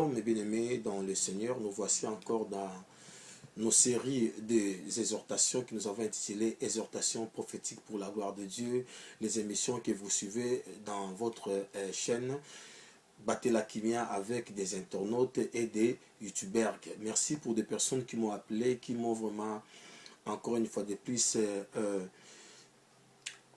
Shalom mes bien-aimés dans le Seigneur, nous voici encore dans nos séries des exhortations que nous avons intitulées Exhortations prophétiques pour la gloire de Dieu, les émissions que vous suivez dans votre chaîne Battez la Kimia avec des internautes et des youtubeurs. Merci pour des personnes qui m'ont appelé, qui m'ont vraiment encore une fois de plus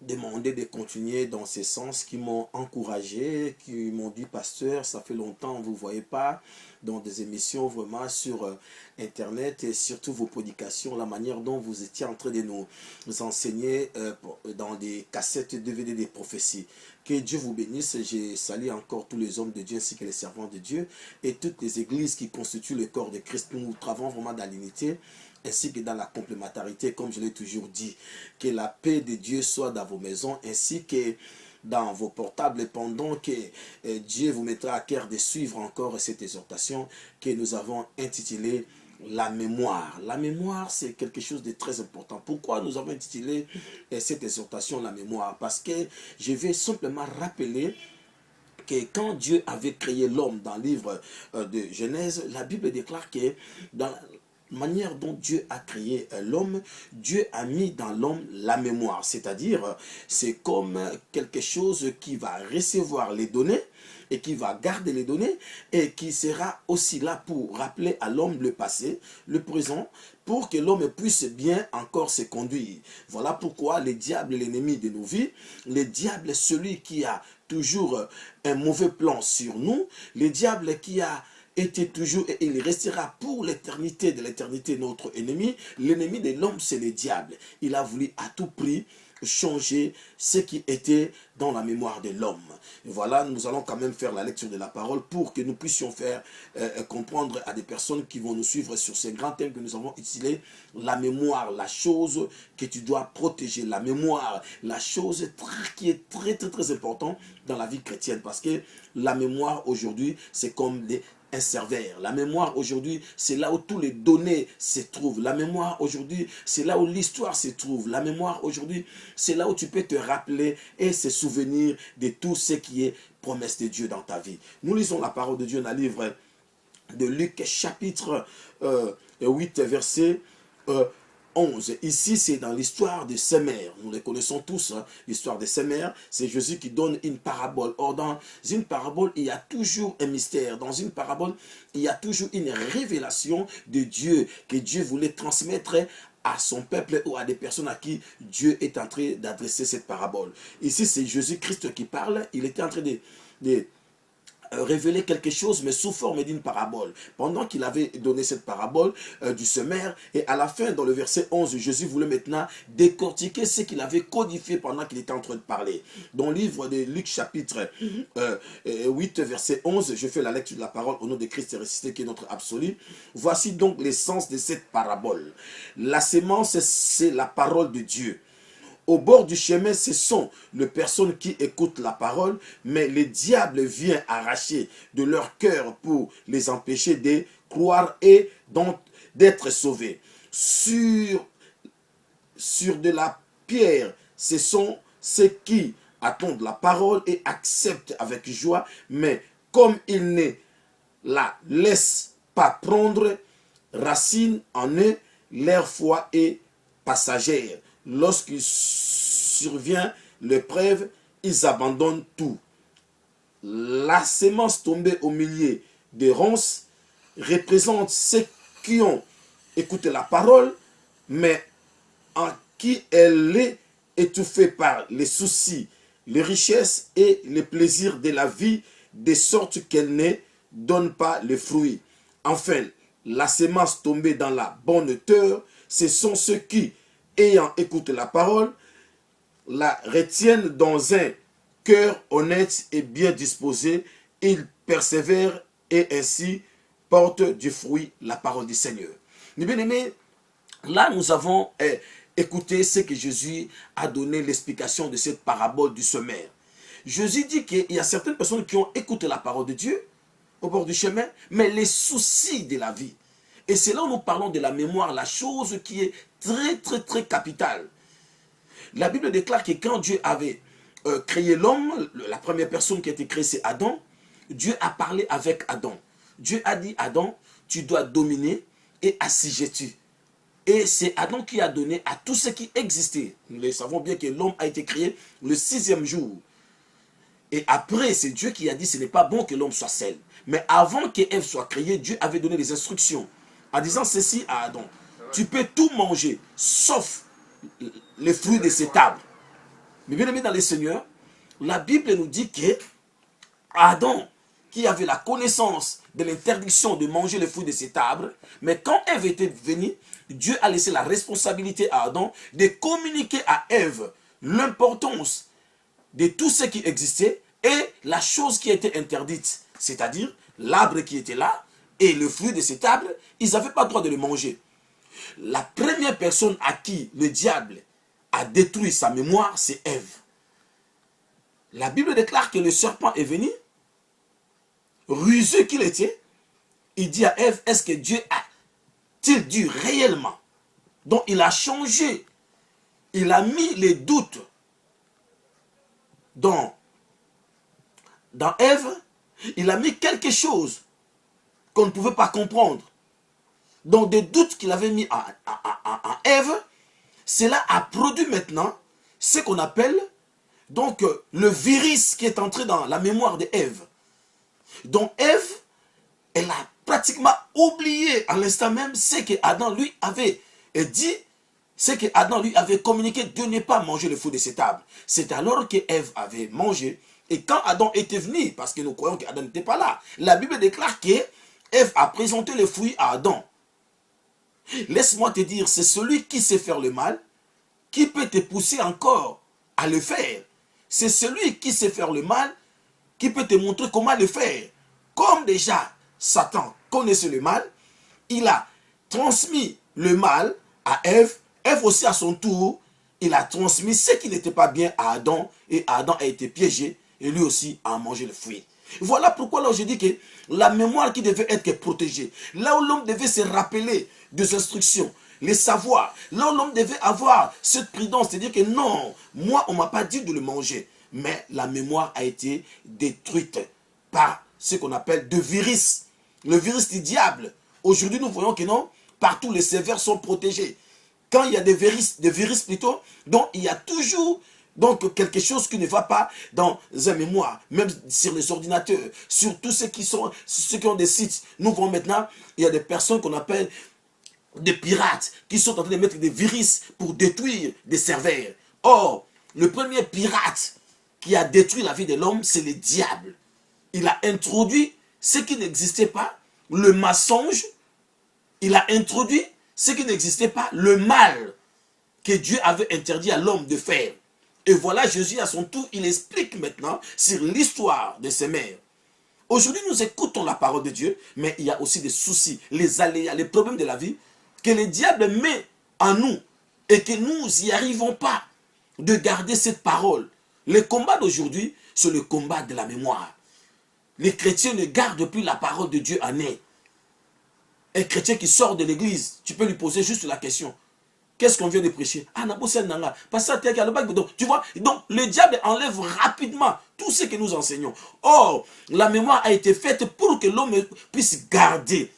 demandé de continuer dans ce sens, qui m'ont encouragé, qui m'ont dit pasteur, ça fait longtemps, vous ne voyez pas dans des émissions vraiment sur internet et surtout vos prédications, la manière dont vous étiez en train de nous enseigner dans des cassettes DVD des prophéties. Que Dieu vous bénisse. Je salue encore tous les hommes de Dieu ainsi que les servants de Dieu et toutes les églises qui constituent le corps de Christ. Nous travaillons vraiment dans l'unité ainsi que dans la complémentarité, comme je l'ai toujours dit. Que la paix de Dieu soit dans vos maisons ainsi que dans vos portables pendant que Dieu vous mettra à cœur de suivre encore cette exhortation que nous avons intitulée la mémoire. La mémoire, c'est quelque chose de très important. Pourquoi nous avons intitulé cette exhortation la mémoire? Parce que je vais simplement rappeler que quand Dieu avait créé l'homme dans le livre de Genèse, la Bible déclare que dans la manière dont Dieu a créé l'homme, Dieu a mis dans l'homme la mémoire. C'est-à-dire, c'est comme quelque chose qui va recevoir les données et qui va garder les données et qui sera aussi là pour rappeler à l'homme le passé, le présent, pour que l'homme puisse bien encore se conduire. Voilà pourquoi le diable est l'ennemi de nos vies. Le diable est celui qui a toujours un mauvais plan sur nous. Le diable qui a été toujours et il restera pour l'éternité de l'éternité notre ennemi. L'ennemi de l'homme, c'est le diable. Il a voulu à tout prix changer ce qui était dans la mémoire de l'homme. Voilà, nous allons quand même faire la lecture de la parole pour que nous puissions faire comprendre à des personnes qui vont nous suivre sur ces grands thèmes que nous avons utilisés. La mémoire, la chose que tu dois protéger. La mémoire, la chose qui est très importante dans la vie chrétienne. Parce que la mémoire aujourd'hui, c'est comme un serveur. La mémoire aujourd'hui, c'est là où tous les données se trouvent. La mémoire aujourd'hui, c'est là où l'histoire se trouve. La mémoire aujourd'hui, c'est là où tu peux te rappeler et se souvenir de tout ce qui est promesse de Dieu dans ta vie. Nous lisons la parole de Dieu dans le livre de Luc, chapitre 8, verset 11. Ici, c'est dans l'histoire de Sémère. Nous les connaissons tous, hein, l'histoire de Sémère. C'est Jésus qui donne une parabole. Or, dans une parabole, il y a toujours un mystère. Dans une parabole, il y a toujours une révélation de Dieu que Dieu voulait transmettre à son peuple ou à des personnes à qui Dieu est en train d'adresser cette parabole. Ici, c'est Jésus-Christ qui parle. Il était en train de révéler quelque chose mais sous forme d'une parabole. Pendant qu'il avait donné cette parabole du semeur, et à la fin dans le verset 11, Jésus voulait maintenant décortiquer ce qu'il avait codifié pendant qu'il était en train de parler. Dans le livre de Luc chapitre 8 verset 11, je fais la lecture de la parole au nom de Christ ressuscité qui est notre absolu. Voici donc l'essence de cette parabole. La sémence, c'est la parole de Dieu. Au bord du chemin, ce sont les personnes qui écoutent la parole, mais le diable vient arracher de leur cœur pour les empêcher de croire et donc d'être sauvés. Sur de la pierre, ce sont ceux qui attendent la parole et acceptent avec joie, mais comme ils ne la laissent pas prendre racine en eux, leur foi est passagère. Lorsqu'il survient l'épreuve, ils abandonnent tout. La sémence tombée au milieu des ronces représente ceux qui ont écouté la parole, mais en qui elle est étouffée par les soucis, les richesses et les plaisirs de la vie, de sorte qu'elle ne donne pas le fruit. Enfin, la sémence tombée dans la bonne terre, ce sont ceux qui, ayant écouté la parole, la retiennent dans un cœur honnête et bien disposé. Ils persévèrent et ainsi portent du fruit la parole du Seigneur. Mes bien-aimés, là nous avons écouté ce que Jésus a donné l'explication de cette parabole du semeur. Jésus dit qu'il y a certaines personnes qui ont écouté la parole de Dieu au bord du chemin, mais les soucis de la vie. Et c'est là où nous parlons de la mémoire, la chose qui est très capitale. La Bible déclare que quand Dieu avait créé l'homme, la première personne qui a été créée c'est Adam, Dieu a parlé avec Adam. Dieu a dit à Adam, tu dois dominer et assujettir. Et c'est Adam qui a donné à tout ce qui existait. Nous le savons bien que l'homme a été créé le 6e jour. Et après, c'est Dieu qui a dit, ce n'est pas bon que l'homme soit seul. Mais avant que Ève soit créée, Dieu avait donné des instructions en disant ceci à Adam. Tu peux tout manger, sauf les fruits de cet arbre. Mais bien aimé dans le Seigneur, la Bible nous dit que Adam, qui avait la connaissance de l'interdiction de manger les fruits de cet arbre, mais quand Ève était venue, Dieu a laissé la responsabilité à Adam de communiquer à Ève l'importance de tout ce qui existait et la chose qui était interdite, c'est-à-dire l'arbre qui était là et le fruit de cet arbre, ils n'avaient pas le droit de le manger. La première personne à qui le diable a détruit sa mémoire, c'est Ève. La Bible déclare que le serpent est venu, rusé qu'il était, il dit à Ève, est-ce que Dieu a-t-il dit réellement? Donc il a changé, il a mis les doutes dans Ève, il a mis quelque chose qu'on ne pouvait pas comprendre. Donc des doutes qu'il avait mis en Ève, cela a produit maintenant ce qu'on appelle donc le virus qui est entré dans la mémoire de Ève. Donc Ève, elle a pratiquement oublié à l'instant même ce que Adam lui avait dit, ce que Adam lui avait communiqué de ne pas manger le fruit de cet arbre. C'est alors que Ève avait mangé. Et quand Adam était venu, parce que nous croyons qu'Adam n'était pas là, la Bible déclare que Ève a présenté le fruit à Adam. Laisse-moi te dire, c'est celui qui sait faire le mal qui peut te pousser encore à le faire. C'est celui qui sait faire le mal qui peut te montrer comment le faire. Comme déjà Satan connaissait le mal, il a transmis le mal à Ève. Ève aussi à son tour, il a transmis ce qui n'était pas bien à Adam. Et Adam a été piégé et lui aussi a mangé le fruit. Voilà pourquoi là je dis que la mémoire qui devait être protégée, là où l'homme devait se rappeler des instructions, les savoirs, là où l'homme devait avoir cette prudence, c'est-à-dire que non, moi on ne m'a pas dit de le manger, mais la mémoire a été détruite par ce qu'on appelle de virus, le virus du diable. Aujourd'hui nous voyons que non, partout les serveurs sont protégés. Quand il y a des virus plutôt, donc il y a toujours donc quelque chose qui ne va pas dans un mémoire, même sur les ordinateurs, sur tous ceux qui ont des sites. Nous voyons maintenant, il y a des personnes qu'on appelle des pirates qui sont en train de mettre des virus pour détruire des serveurs. Or, le premier pirate qui a détruit la vie de l'homme, c'est le diable. Il a introduit ce qui n'existait pas, le mensonge. Il a introduit ce qui n'existait pas, le mal que Dieu avait interdit à l'homme de faire. Et voilà, Jésus à son tour, il explique maintenant sur l'histoire de ses mères. Aujourd'hui, nous écoutons la parole de Dieu, mais il y a aussi des soucis, les aléas, les problèmes de la vie que le diable met en nous et que nous n'y arrivons pas de garder cette parole. Le combat d'aujourd'hui, c'est le combat de la mémoire. Les chrétiens ne gardent plus la parole de Dieu en eux. Un chrétien qui sort de l'église, tu peux lui poser juste la question. Qu'est-ce qu'on vient de prêcher? Ah, tu vois, donc le diable enlève rapidement tout ce que nous enseignons. Or, la mémoire a été faite pour que l'homme puisse garder,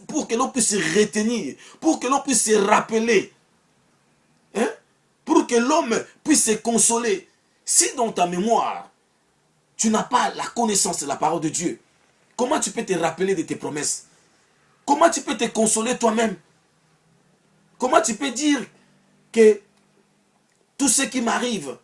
pour que l'on puisse retenir, pour que l'on puisse se rappeler, hein? Pour que l'homme puisse se consoler. Si dans ta mémoire, tu n'as pas la connaissance de la parole de Dieu, comment tu peux te rappeler de tes promesses? Comment tu peux te consoler toi-même? Comment tu peux dire que tout ce qui m'arrive,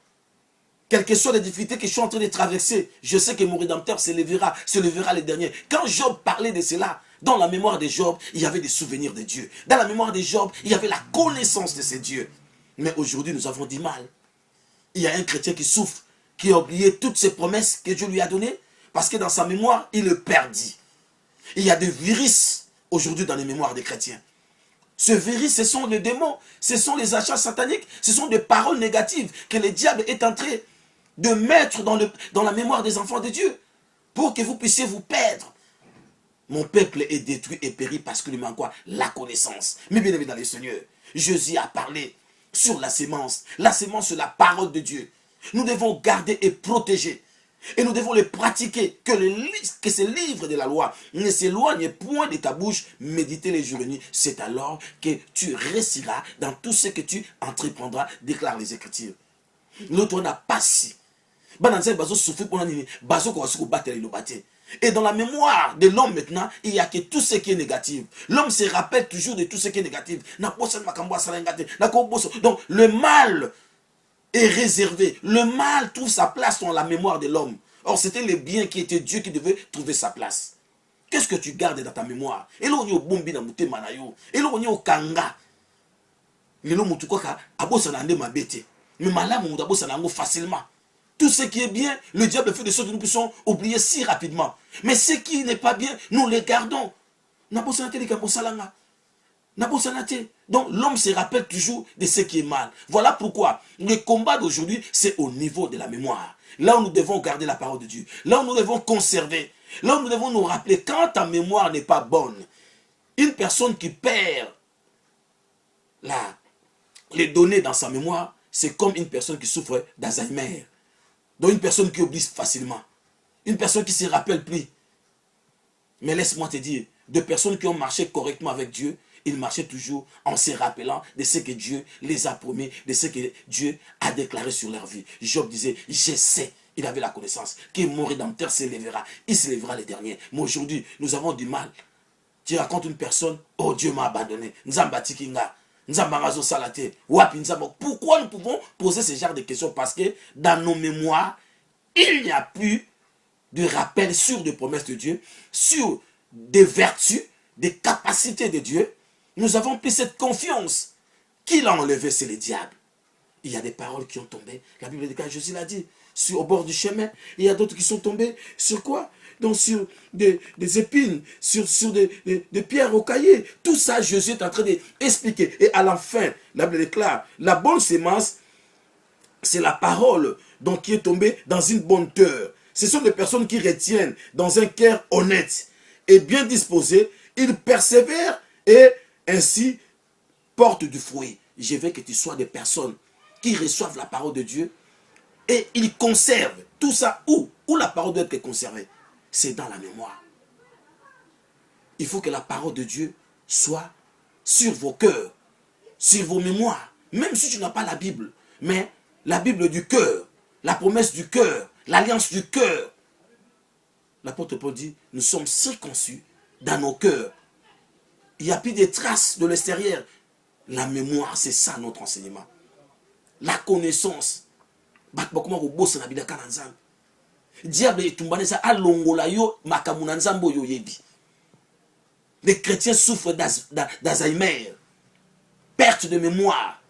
quelles que soient les difficultés que je suis en train de traverser, je sais que mon Rédempteur se lèvera le dernier. Quand Job parlait de cela, dans la mémoire de Job, il y avait des souvenirs de Dieu. Dans la mémoire de Job, il y avait la connaissance de ces dieux. Mais aujourd'hui, nous avons du mal. Il y a un chrétien qui souffre, qui a oublié toutes ces promesses que Dieu lui a données, parce que dans sa mémoire, il le perdit. Il y a des virus aujourd'hui dans les mémoires des chrétiens. Ce virus, ce sont les démons, ce sont les achats sataniques, ce sont des paroles négatives que le diable est en train de mettre dans la mémoire des enfants de Dieu pour que vous puissiez vous perdre. Mon peuple est détruit et périt parce qu'il lui manque quoi? La connaissance. Mais bien évidemment, dans le Seigneur, Jésus a parlé sur la sémence. La sémence, c'est la parole de Dieu. Nous devons garder et protéger. Et nous devons les pratiquer. Que ces livres de la loi ne s'éloignent point de ta bouche. Méditer les jours et nuits. C'est alors que tu réussiras dans tout ce que tu entreprendras, déclarent les Écritures. L'autre n'a pas si. Et dans la mémoire de l'homme maintenant, il n'y a que tout ce qui est négatif. L'homme se rappelle toujours de tout ce qui est négatif. Donc le mal est réservé. Le mal trouve sa place dans la mémoire de l'homme. Or, c'était le bien qui était Dieu qui devait trouver sa place. Qu'est-ce que tu gardes dans ta mémoire? Et là, on est au bombi dans mouté manayo. Et là, on est au kanga. Et là, on est au kanga. Abo sanande mabete. Mais malam, on abo sanango facilement. Tout ce qui est bien, le diable fait de sorte que nous puissions oublier si rapidement. Mais ce qui n'est pas bien, nous les gardons. Nabo sanate de kabo salanga. Donc l'homme se rappelle toujours de ce qui est mal. Voilà pourquoi le combat d'aujourd'hui, c'est au niveau de la mémoire. Là où nous devons garder la parole de Dieu. Là où nous devons conserver. Là où nous devons nous rappeler quand ta mémoire n'est pas bonne. Une personne qui perd les données dans sa mémoire, c'est comme une personne qui souffre d'Alzheimer. Donc une personne qui oublie facilement. Une personne qui ne se rappelle plus. Mais laisse-moi te dire, de personnes qui ont marché correctement avec Dieu, ils marchaient toujours en se rappelant de ce que Dieu les a promis, de ce que Dieu a déclaré sur leur vie. Job disait, je sais, il avait la connaissance, que mon rédempteur se lèvera, il se lèvera le dernier. Mais aujourd'hui, nous avons du mal. Tu racontes une personne, oh Dieu m'a abandonné, pourquoi nous pouvons poser ce genre de questions? Parce que dans nos mémoires, il n'y a plus de rappel sur des promesses de Dieu, sur des vertus, des capacités de Dieu. Nous avons pris cette confiance. Qui l'a enlevé? C'est le diable. Il y a des paroles qui ont tombé. La Bible dit, quand Jésus l'a dit, au bord du chemin. Il y a d'autres qui sont tombés sur quoi? Donc sur des épines, sur des pierres rocaillées. Tout ça, Jésus est en train d'expliquer. Et à la fin, la Bible déclare, la bonne sémence, c'est la parole donc, qui est tombée dans une bonne terre. Ce sont des personnes qui retiennent dans un cœur honnête et bien disposé. Ils persévèrent et ainsi portent du fruit. Je veux que tu sois des personnes qui reçoivent la parole de Dieu et ils conservent tout ça. Où la parole doit être conservée? C'est dans la mémoire. Il faut que la parole de Dieu soit sur vos cœurs, sur vos mémoires. Même si tu n'as pas la Bible, mais la Bible du cœur, la promesse du cœur, l'alliance du cœur. L'apôtre Paul dit, nous sommes circoncis dans nos cœurs. Il n'y a plus de traces de l'extérieur. La mémoire, c'est ça notre enseignement. La connaissance. Diable etumbaneza alongola yo makamuna nzambo yo yebi. Les chrétiens souffrent d'Alzheimer, perte de mémoire.